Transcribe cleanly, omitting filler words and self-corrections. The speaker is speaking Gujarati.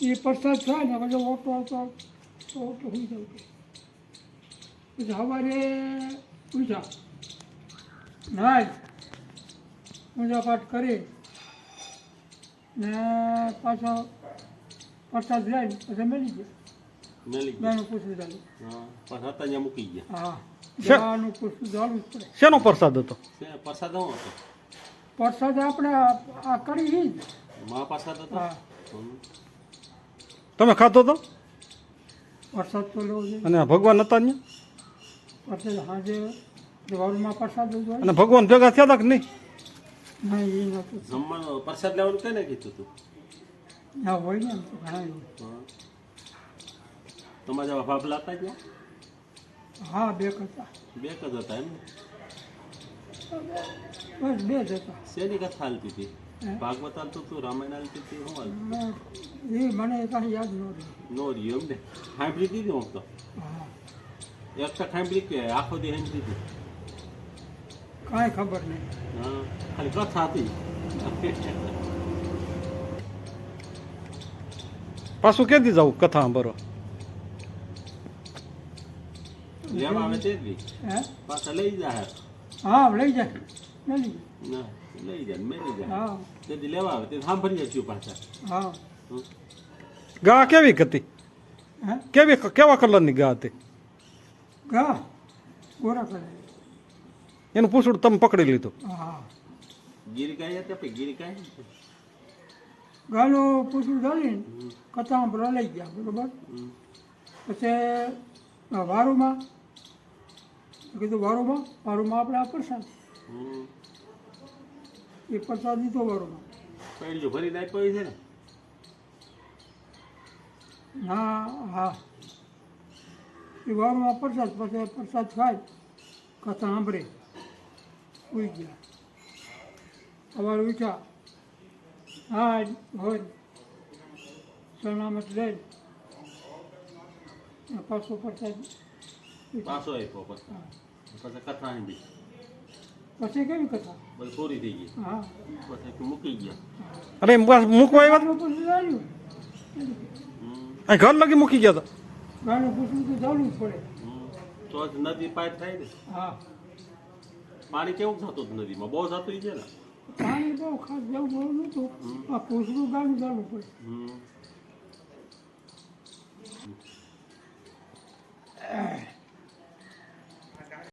એ પ્રસાદ થાય ને પછી ઓટો આવતો તો ઓટો હોઈ જવું પછી સવારે પૂછા નાય પૂજા પાઠ કરી ને પાછો પ્રસાદ લઈને પછી મેલી ગયા ગાનું પૂછવું ચાલુ મૂકી ગયા હા ગાનું પૂછવું ચાલુ જ પડે શેનો પ્રસાદ હતો? પ્રસાદ શું હતો? પ્રસાદ આપણે આ કરી જ મહાપ્રસાદ હતો. હા તમે ખાતો હતો? પ્રસાદ તો લેવો જોઈએ અને ભગવાન હતા ને? પ્રસાદ સાંજે જવારમાં પ્રસાદ જ હોય અને ભગવાન ભેગા થયા હતા કે નહીં? નહીં એ નહોતું જમવાનું પ્રસાદ લેવાનું કઈ ને કીધું તું? ના હોય ને એમ તો ઘણા હોય. તમારા જેવા ભાભલા હતા ત્યાં? હા બે હતા બે જ હતા એમ ને? બસ બે જ હતા શેની કથા હાલતી હતી? ભાગવત હાલતું હતું, રામાયણ હાલતી હતી, શું હાલતું? એ મને કાંઈ યાદ ન રહ્યું નો રહ્યું એમ ને? સાંભળી દીધી હું તો હા એક તો સાંભળી કે આખો દી સાંભળી દીધી? કાંઈ ખબર નહીં હા ખાલી કથા હતી. પાછું ક્યાંથી જવું કથા સાંભળવા? લેવા આવે તે જ બી હે પાછા લઈ જાય. હા લઈ જાય મેલી ના લઈ જાય મેળી જાય. હા તેથી લેવા આવે તે સાંભળી જશું પાછા. હા ગા કેવી હતી? હે કેવા કલરની ગા હતી? ગા ગોરા કરે એનું પૂછડું તમે પકડી લીધું? હા ગીરી ગાય હતી આપણે ગીરી ગાય ગાનું પૂછડું ચાલીને કથા ભરા લઈ ગયા બરોબર પછી વારુમાં કીધું વારુમાં આપણે આ પ્રસાદ એ પ્રસાદ દીધો વારુમાં પેડજો ભરી નાખ પડી છે ને? હા હા એ વારુમાં પ્રસાદ પછી પ્રસાદ ખાય કથા સાંભળે ઉઈ ગયા સવારે ઉઠ્યા હા હોય સલામત લઈને પાછો પ્રસાદ પાછો આપ્યો પછી કથા સાંભળી પછી કેવી કથા બધી પૂરી થઈ ગઈ. હા પછી મૂકી ગયા. અરે મૂકવા આવ્યા? ગાનું પૂછડું ચાલ્યું અહીં ઘર લગી મૂકી ગયા હતા? ગાનું પૂછડું તો ચાલવું જ પડે તો જ નદી પાર થાય ને. હા પાણી કેવું થતું હતું નદીમાં? બહુ થતું છે ને? પાણી બહુ ખાસ જવું બહુ નહોતું આ પૂછડું ગાનું ચાલવું પડે હમ